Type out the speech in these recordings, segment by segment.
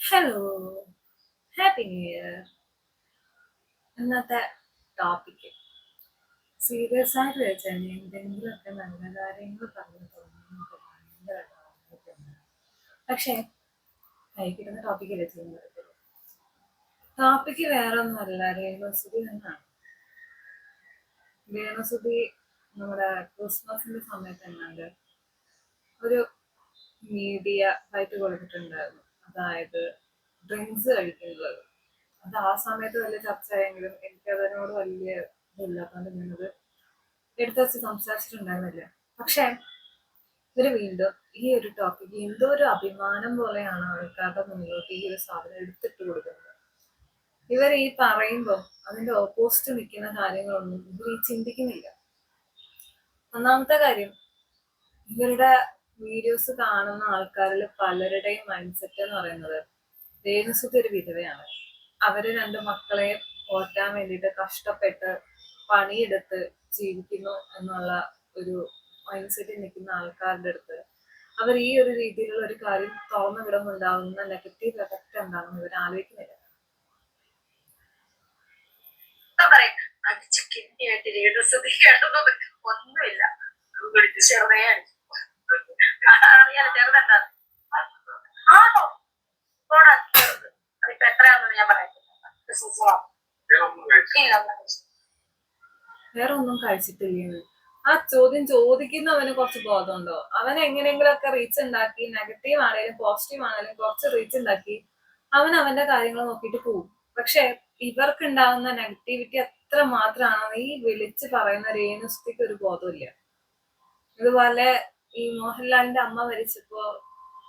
Hello, happy new year. ഇന്നത്തെ topic serious ആയിട്ട് വെച്ചാൽ എന്തെങ്കിലുമൊക്കെ നല്ല കാര്യങ്ങൾ പറഞ്ഞു തോന്നുന്നു ഭയങ്കരമായിട്ട്. പക്ഷേ കൈക്കിടുന്ന ടോപ്പിക്ക് വെച്ചിരുന്നത് ടോപ്പിക്ക് വേറെ ഒന്നുമല്ല, രേണുസുതി എന്നാണ്. രേണുസുതി നമ്മുടെ ക്രിസ്മസിന്റെ സമയത്ത് എങ്ങാണ്ട് ഒരു മീഡിയ ഫൈറ്റ് കൊടുത്തിട്ടുണ്ടായിരുന്നു. അതായത് ഡ്രിങ്ക്സ് കഴിക്കുന്നത്. അത് ആ സമയത്ത് വലിയ ചർച്ചയായെങ്കിലും എനിക്ക് അതിനോട് വലിയ ഇതില്ലാത്തതുകൊണ്ട് ഞാനത് എടുത്തു വെച്ച് സംസാരിച്ചിട്ടുണ്ടായിരുന്നില്ല. പക്ഷെ ഇവര് വീണ്ടും ഈ ഒരു ടോപ്പിക്ക് എന്തോ ഒരു അഭിമാനം പോലെയാണ് ആൾക്കാരുടെ മുന്നിലോട്ട് ഈ ഒരു സാധനം എടുത്തിട്ട് കൊടുക്കുന്നത്. ഇവർ ഈ പറയുമ്പോൾ അതിന്റെ ഓപ്പോസിറ്റ് നിൽക്കുന്ന കാര്യങ്ങളൊന്നും ഇവർ ഈ ചിന്തിക്കുന്നില്ല. ഒന്നാമത്തെ കാര്യം, ഇവരുടെ വീഡിയോസ് കാണുന്ന ആൾക്കാരിൽ പലരുടെയും മൈൻഡ് സെറ്റ് എന്ന് പറയുന്നത് രേണുസുതി ഒരു വിധവയാണ്. അവര് രണ്ട് മക്കളെ ഓർക്കാൻ വേണ്ടിയിട്ട് കഷ്ടപ്പെട്ട് പണിയെടുത്ത് ജീവിക്കുന്നു എന്നുള്ള ഒരു മൈൻഡ് സെറ്റിൽ നിൽക്കുന്ന ആൾക്കാരുടെ അടുത്ത് അവർ ഈ ഒരു രീതിയിലുള്ള ഒരു കാര്യം തുറന്നു വിടുന്നുണ്ടാകുന്ന നെഗറ്റീവ് എഫക്റ്റ് എന്താണെന്ന് ഇവർ ആലോചിക്കുന്നില്ല. അടിച്ച് കിണ്ടിയായിട്ട് രേണുസുതി ഒന്നുമില്ല, ചെറുതയാണ് ചെറുതെന്താ ആണോ ചെറുത്. അതിപ്പോ എത്രയാണെന്ന് ഞാൻ പറയുന്നത്. വേറെ ഒന്നും കഴിച്ചിട്ടില്ല. ആ ചോദ്യം ചോദിക്കുന്നവന് കുറച്ച് ബോധമുണ്ടോ? അവൻ എങ്ങനെയെങ്കിലുമൊക്കെ റീച്ച് ഉണ്ടാക്കി, നെഗറ്റീവ് ആണെങ്കിലും പോസിറ്റീവ് ആണെങ്കിലും കുറച്ച് റീച്ച് ഉണ്ടാക്കി അവൻ അവന്റെ കാര്യങ്ങൾ നോക്കിയിട്ട് പോകും. പക്ഷെ ഇവർക്ക് ഉണ്ടാകുന്ന നെഗറ്റിവിറ്റി എത്ര മാത്രമാണെന്ന് ഈ വിളിച്ച് പറയുന്ന രേണുസുതിക്ക് ഒരു ബോധമില്ല. ഇതുപോലെ ഈ മോഹൻലാലിന്റെ അമ്മ മരിച്ചപ്പോ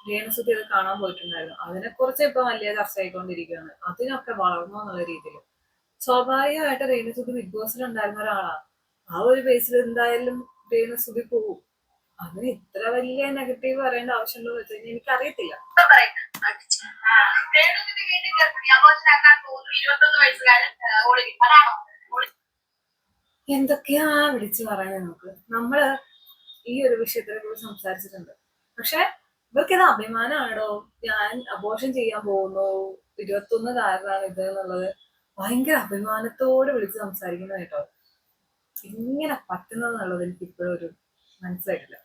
രേണുസുതി അത് കാണാൻ പോയിട്ടുണ്ടായിരുന്നു. അതിനെക്കുറിച്ച് ഇപ്പൊ വലിയ ചർച്ച ആയിക്കൊണ്ടിരിക്കുകയാണ്. അതിനൊക്കെ വളർന്നോ എന്നുള്ള രീതിയിൽ സ്വാഭാവികമായിട്ട് രേണുസുതി ബിഗ് ബോസിൽ ഉണ്ടായിരുന്ന ഒരാളാണ്. ആ ഒരു ബേസിൽ എന്തായാലും രേണുസുതി പോവും. അതിന് ഇത്ര വലിയ നെഗറ്റീവ് പറയേണ്ട ആവശ്യമുണ്ടോ എന്ന് വെച്ച് കഴിഞ്ഞാൽ എനിക്കറിയത്തില്ല. എന്തൊക്കെയാ വിളിച്ചു പറയാൻ നമുക്ക്. നമ്മള് ഈ ഒരു വിഷയത്തിനെ കുറിച്ച് സംസാരിച്ചിട്ടുണ്ട്. പക്ഷെ ഇവർക്കിത് അഭിമാനമാണോ? ഞാൻ അബോർഷൻ ചെയ്യാൻ പോകുന്നു, 21 കാരണമാണ് ഇത് എന്നുള്ളത് ഭയങ്കര അഭിമാനത്തോട് വിളിച്ച് സംസാരിക്കുന്നത് കേട്ടോ. ഇങ്ങനെ പറ്റുന്നതെന്നുള്ളത് എനിക്ക് ഇപ്പോഴും ഒരു മനസ്സിലായിട്ടില്ല.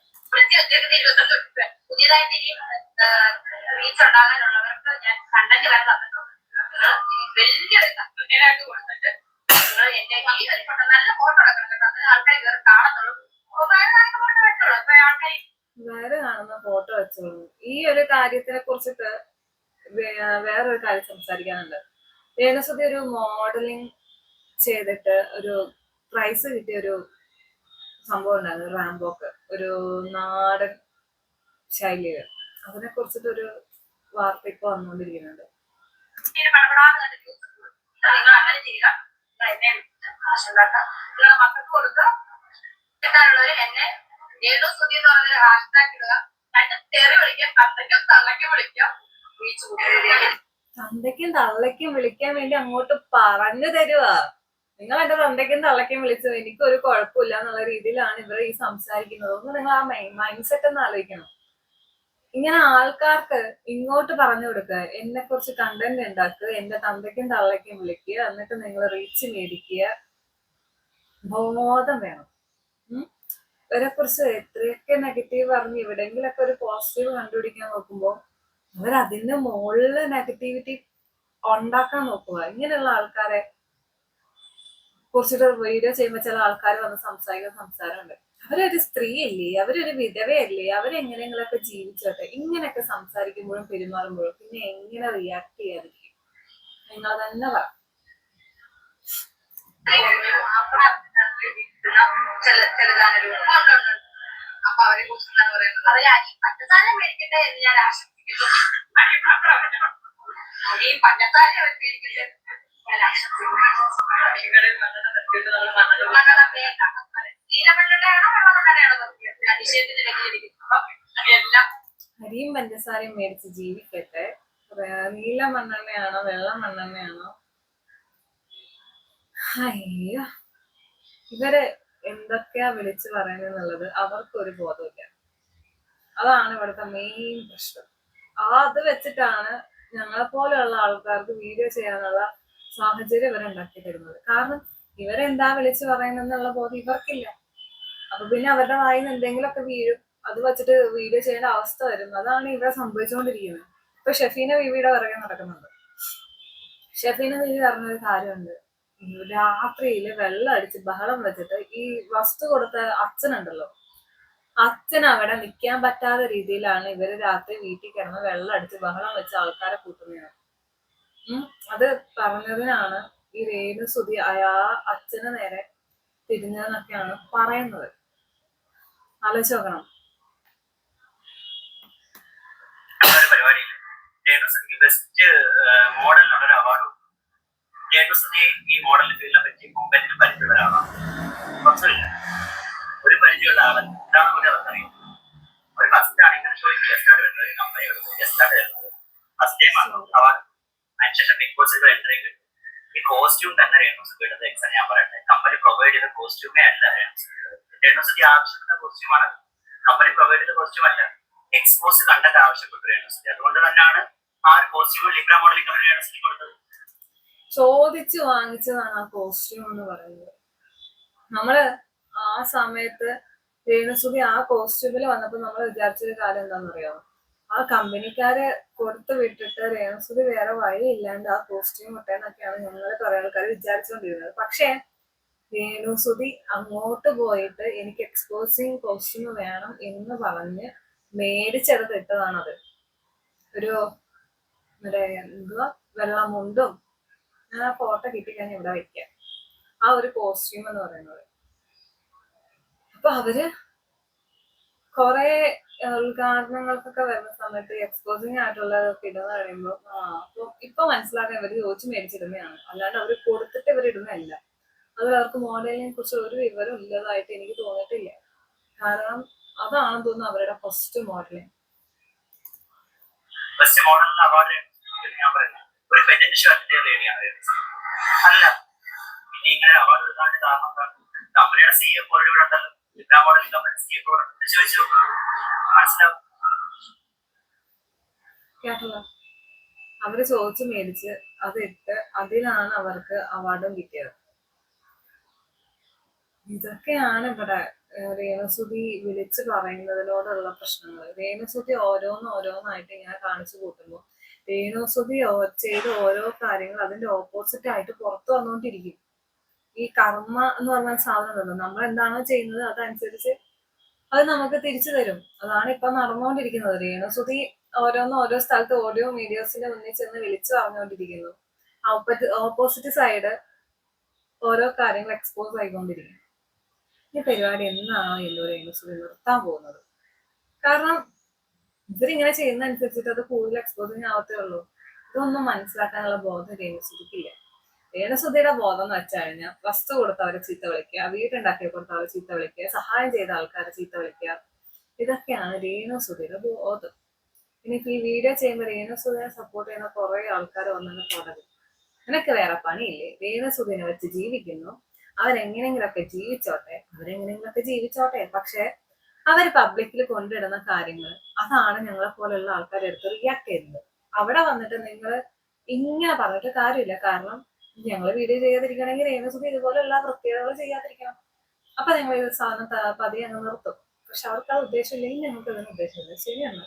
പുതിയതായിട്ട് റീച്ച് ഉണ്ടാകാനുള്ളവർക്ക് ഞാൻ കണ്ടന്റ് വരെ തന്നിട്ടുണ്ട്. വലിയൊരു കൊടുത്തിട്ട് നല്ല ഫോട്ടോ എടുക്കണം, ആൾക്കാർ കയറി കാണത്തുള്ളൂ. വേറെ കാണുന്ന ഫോട്ടോ വെച്ചോളൂ. ഈ ഒരു കാര്യത്തിനെ കുറിച്ചിട്ട് വേറൊരു കാര്യം സംസാരിക്കാനുണ്ട്. രേണുസുതി ഒരു മോഡലിംഗ് ചെയ്തിട്ട് ഒരു പ്രൈസ് കിട്ടിയ ഒരു സംഭവം ഉണ്ടായിരുന്നു, റാംബോക്ക്, ഒരു നാടൻ ശൈലിയിൽ. അതിനെ കുറിച്ചിട്ടൊരു വാർത്ത ഇപ്പൊ വന്നുകൊണ്ടിരിക്കുന്നുണ്ട്. മക്കൾക്ക് കൊടുക്കുക, എന്നെ രേണുസുതി എന്ന് പറഞ്ഞൊരു ഹാഷ്ടാഗ് ഇടുക, തെറി വിളിക്കാം, തന്തയ്ക്കും തള്ളയ്ക്കും വിളിക്കാം. തന്തയ്ക്കും തള്ളയ്ക്കും വിളിക്കാൻ വേണ്ടി അങ്ങോട്ട് പറഞ്ഞു തരുവാ. നിങ്ങൾ എന്റെ തന്തയ്ക്കും തള്ളയ്ക്കും വിളിച്ചു, എനിക്ക് ഒരു കുഴപ്പമില്ല എന്നുള്ള രീതിയിലാണ് ഇവർ ഈ സംസാരിക്കുന്നത്. ഒന്ന് നിങ്ങൾ ആ മൈൻഡ് സെറ്റ് ഒന്ന് ആലോചിക്കണം. ഇങ്ങനെ ആൾക്കാർക്ക് ഇങ്ങോട്ട് പറഞ്ഞു കൊടുക്കുക, എന്നെ കുറിച്ച് കണ്ടന്റ് ഉണ്ടാക്കുക, എന്റെ തന്തയ്ക്കും തള്ളയ്ക്കും വിളിക്കുക, എന്നിട്ട് നിങ്ങൾ റീച്ച് മേടിക്കുക. ബോധം വേണം. ഇവരെ കുറിച്ച് എത്രയൊക്കെ നെഗറ്റീവ് പറഞ്ഞ് എവിടെയെങ്കിലൊക്കെ ഒരു പോസിറ്റീവ് കണ്ടുപിടിക്കാൻ നോക്കുമ്പോൾ അവർ അതിന്റെ മുകളില് നെഗറ്റിവിറ്റി ഉണ്ടാക്കാൻ നോക്കുക. ഇങ്ങനെയുള്ള ആൾക്കാരെ കുറിച്ചിട്ട് വീഡിയോ ചെയ്യുമ്പോൾ ചില ആൾക്കാർ വന്ന് സംസാരിക്കുന്ന സംസാരമുണ്ട്. അവരൊരു സ്ത്രീയല്ലേ, അവരൊരു വിധവയല്ലേ, അവരെങ്ങനെയെങ്കിലൊക്കെ ജീവിച്ചോട്ടെ. ഇങ്ങനെയൊക്കെ സംസാരിക്കുമ്പോഴും പെരുമാറുമ്പോഴും പിന്നെ എങ്ങനെ റിയാക്ട് ചെയ്യാതിരിക്കും? നിങ്ങൾ തന്നെ പറ. അപ്പൊ അവരെ കുറിച്ച് എന്താണ് പറയുന്നത്? അവര് അരി പഞ്ചസാര മേടിക്കട്ടെ എന്ന് ഞാൻ ആശംസിക്കുന്നു. അരിയും പഞ്ചസാര അവർ മേടിക്കട്ടെ ഞാൻ ആശംസിക്കുന്നു. അരിയും പഞ്ചസാരയും മേടിച്ച് ജീവിക്കട്ടെ. നീല മണ്ണെണ്ണയാണോ വെള്ള മണ്ണെണ്ണയാണോ? അയ്യോ, ഇവര് എന്തൊക്കെയാ വിളിച്ചു പറയുന്നത് അവർക്കൊരു ബോധമില്ല. അതാണ് ഇവിടുത്തെ മെയിൻ പ്രശ്നം. അത് വെച്ചിട്ടാണ് ഞങ്ങളെ പോലെയുള്ള ആൾക്കാർക്ക് വീഡിയോ ചെയ്യാനുള്ള സാഹചര്യം ഇവരെ ഉണ്ടാക്കി തരുന്നത്. കാരണം ഇവരെന്താ വിളിച്ചു പറയുന്നെന്നുള്ള ബോധം ഇവർക്കില്ല. അപ്പൊ പിന്നെ അവരുടെ വായിൽ നിന്ന് എന്തെങ്കിലുമൊക്കെ വീഴും, അത് വെച്ചിട്ട് വീഡിയോ ചെയ്യേണ്ട അവസ്ഥ വരും. അതാണ് ഇവിടെ സംഭവിച്ചുകൊണ്ടിരിക്കുന്നത്. ഇപ്പൊ ഷെഫീന ബീവിയുടെ പിറകെ നടക്കുന്നുണ്ട്. ഷെഫീന ബീവി പറഞ്ഞൊരു കാര്യമുണ്ട്, രാത്രിയില് വെള്ളം അടിച്ച് ബഹളം വെച്ചിട്ട് ഈ വസ്തു കൊടുത്ത അച്ഛനുണ്ടല്ലോ, അച്ഛൻ അവിടെ നിൽക്കാൻ പറ്റാത്ത രീതിയിലാണ് ഇവര് രാത്രി വീട്ടിൽ കിടന്ന് വെള്ളം അടിച്ച് ബഹളം വെച്ച് ആൾക്കാരെ കൂട്ടുന്നത്. അത് പറഞ്ഞതിനാണ് ഈ രേണു സുധി അച്ഛന് നേരെ തിരിഞ്ഞതെന്നൊക്കെയാണ് പറയുന്നത്. ആലോചിച്ച് നോക്കണം. പരിപാടിയിൽ രേണുസുധിക്ക് ബെസ്റ്റ് മോഡലിനുള്ള അവാർഡ്. രേണുസുധി ഈ മോഡൽ ഫീൽഡിനെ പറ്റി മുമ്പെങ്കിലും പരിചയമുള്ള ആളാണ്. കുറച്ചില്ല, ഒരു പരിചയമുള്ള ആള് ഇതാണ് കൂടി അവർക്കറിയാം. ഒരു ഫസ്റ്റ് ആണ് ഇങ്ങനെ ഷോയ്ക്ക് ഗസ്റ്റാർട്ട് വരുന്നത്, കമ്പനിയോട് ഗസ്റ്റാർട്ട് വരുന്നത് ഫസ്റ്റ് ടൈമാണ് അവാർഡ്. അതിനുശേഷം ബിഗ് ബോസിൽ എൻട്രി കിട്ടും. ഈ കോസ്റ്റ്യൂം തന്നെ രേണുസുധി ഇടുന്നത് എക്സാം ഞാൻ പറയട്ടെ, കമ്പനി പ്രൊവൈഡ് ചെയ്ത കോസ്റ്റ്യൂമേ അല്ല രേണുസുധി ആവശ്യപ്പെടുന്ന കോസ്റ്റ്യൂമാണ്. കമ്പനി പ്രൊവൈഡ് ചെയ്ത കോസ്റ്റ്യൂം അല്ല, എക്സ്പോസ് കണ്ടന്റ് ആവശ്യപ്പെട്ടു രേണുസുധി. അതുകൊണ്ട് തന്നെയാണ് ആ ഒരു costume Libra modelling company Renusudhi കൊടുത്തത്. ചോദിച്ചു വാങ്ങിച്ചതാണ് ആ കോസ്റ്റ്യൂം എന്ന് പറയുന്നത്. നമ്മള് ആ സമയത്ത് രേണുസുധി ആ കോസ്റ്റ്യൂമിൽ വന്നപ്പോ നമ്മൾ വിചാരിച്ചൊരു കാര്യം എന്താണെന്നറിയാമോ? ആ കമ്പനിക്കാരെ കൊടുത്തു വിട്ടിട്ട് രേണുസുധി വേറെ വഴിയില്ലാണ്ട് ആ കോസ്റ്റ്യൂം ഇട്ടേന്നൊക്കെയാണ് ഞങ്ങൾ കുറെ ആൾക്കാർ വിചാരിച്ചുകൊണ്ടിരുന്നത്. പക്ഷേ രേണുസുധി അങ്ങോട്ട് പോയിട്ട് എനിക്ക് എക്സ്പോസിങ് കോസ്റ്റ്യൂം വേണം എന്ന് പറഞ്ഞ് മേടിച്ചെടുത്ത് ഇട്ടതാണത്. ഒരു എന്തുവാ വെള്ളമുണ്ടും, ഞാൻ ആ ഫോട്ടോ കിട്ടിക്കഴിഞ്ഞാൽ ഇവിടെ വെക്കാം, ആ ഒരു കോസ്റ്റ്യൂം എന്ന് പറയുന്നത്. അപ്പൊ അവര് കുറെ ഉദ്ഘാടനങ്ങൾക്കൊക്കെ വരുന്ന സമയത്ത് എക്സ്പോസിങ് ആയിട്ടുള്ളതൊക്കെ ഇടുന്ന കഴിയുമ്പോൾ അപ്പൊ ഇപ്പൊ മനസ്സിലാക്കാൻ ഇവര് ചോദിച്ചു മേടിച്ചിടുന്നതാണ്, അല്ലാണ്ട് അവര് കൊടുത്തിട്ട് ഇവർ ഇടുന്നതല്ല. അതിൽ അവർക്ക് മോഡലിനെ കുറിച്ച് ഒരു വിവരം ഇല്ലതായിട്ട് എനിക്ക് തോന്നിയിട്ടില്ല. കാരണം അതാണെന്ന് തോന്നുന്നു അവരുടെ ഫസ്റ്റ് മോഡലിംഗ്. ഫസ്റ്റ് മോഡലിന് അവാർഡ് ഞാൻ പറയുന്നത് ഒരു ഫെറ്റിൻ ഷർട്ടിന്റെ ലേഡിയാണ് അല്ല. ഇനി ഇങ്ങനെ അവാർഡ് എടുക്കാൻ കാരണം കമ്പനിയുടെ സിഎഫ് ഇവിടെ ഉണ്ടല്ലോ, ലിബ്ര മോഡലിംഗ് കമ്പനി സിഎഫ് ചോദിച്ചു മനസ്സിലാവും. കേട്ടല്ലോ, അവര് ചോദിച്ചു മേടിച്ച് അതിട്ട് അതിനാണ് അവർക്ക് അവാർഡും കിട്ടിയത്. ഇതൊക്കെയാണ് ഇവിടെ രേണുസുധി വിളിച്ചു പറയുന്നതിനോടുള്ള പ്രശ്നങ്ങൾ. രേണുസുധി ഓരോന്നായിട്ട് ഇങ്ങനെ കാണിച്ചു കൂട്ടുമ്പോൾ രേണുസുധി ചെയ്ത ഓരോ കാര്യങ്ങൾ അതിന്റെ ഓപ്പോസിറ്റ് ആയിട്ട് പുറത്തു വന്നുകൊണ്ടിരിക്കും. ഈ കർമ്മ എന്ന് പറഞ്ഞ സാധനം ഉണ്ടല്ലോ, നമ്മൾ എന്താണോ ചെയ്യുന്നത് അതനുസരിച്ച് അത് നമുക്ക് തിരിച്ചു തരും. അതാണ് ഇപ്പൊ നടന്നുകൊണ്ടിരിക്കുന്നത്. രേണുസുധി ഓരോ സ്ഥലത്ത് ഓഡിയോ മീഡിയസിന്റെ മുന്നിൽ ചെന്ന് വിളിച്ചു പറഞ്ഞുകൊണ്ടിരിക്കുന്നു. ഓപ്പോസിറ്റ് സൈഡ് ഓരോ കാര്യങ്ങൾ എക്സ്പോസ് ആയിക്കൊണ്ടിരിക്കും. ഈ പരിപാടി എന്നാണോ രേണുസുധി നിർത്താൻ പോകുന്നത്? കാരണം ഇവരിങ്ങനെ ചെയ്യുന്ന അനുസരിച്ചിട്ട് അത് കൂടുതൽ എക്സ്പോസിങ് ആവത്തേ ഉള്ളൂ. ഇതൊന്നും മനസ്സിലാക്കാനുള്ള ബോധം രേണുസുധിക്കില്ല. രേണുസുധിയുടെ ബോധം എന്ന് വെച്ച് കഴിഞ്ഞാൽ വസ്തു കൊടുത്തവരെ ചീത്ത വിളിക്കുക, വീട്ടുണ്ടാക്കി കൊടുത്തവരെ ചീത്ത വിളിക്കുക, സഹായം ചെയ്ത ആൾക്കാരെ ചീത്ത വിളിക്കുക, ഇതൊക്കെയാണ് രേണുസുധിയുടെ ബോധം. ഇനിയിപ്പോ ഈ വീഡിയോ ചെയ്യുമ്പോൾ രേണുസുധിനെ സപ്പോർട്ട് ചെയ്യുന്ന കുറെ ആൾക്കാർ വന്നിട്ട് തുടങ്ങും, നിനക്ക് വേറെ പണിയില്ലേ, രേണുസുധിനെ വെച്ച് ജീവിക്കുന്നു, അവരെങ്ങനെങ്കിലൊക്കെ ജീവിച്ചോട്ടെ. പക്ഷെ അവര് പബ്ലിക്കിൽ കൊണ്ടിടുന്ന കാര്യങ്ങൾ അതാണ് ഞങ്ങളെ പോലുള്ള ആൾക്കാർ എടുത്ത് റിയാക്ട് ചെയ്യുന്നത്. അവിടെ വന്നിട്ട് നിങ്ങൾ ഇങ്ങനെ പറഞ്ഞിട്ട് കാര്യമില്ല. കാരണം ഞങ്ങൾ വീഡിയോ ചെയ്യാതിരിക്കണമെങ്കിൽ രേണുസുധി ഇതുപോലെയുള്ള പ്രത്യേകതകൾ ചെയ്യാതിരിക്കണം. അപ്പൊ ഞങ്ങൾ ഇത് സാധനം പതിയെ അങ്ങ് നിർത്തും. പക്ഷെ അവർക്ക് ആ ഉദ്ദേശം ഇല്ലെങ്കിൽ ഞങ്ങൾക്ക് അതിന് ഉദ്ദേശമില്ല. ശരിയാണ്.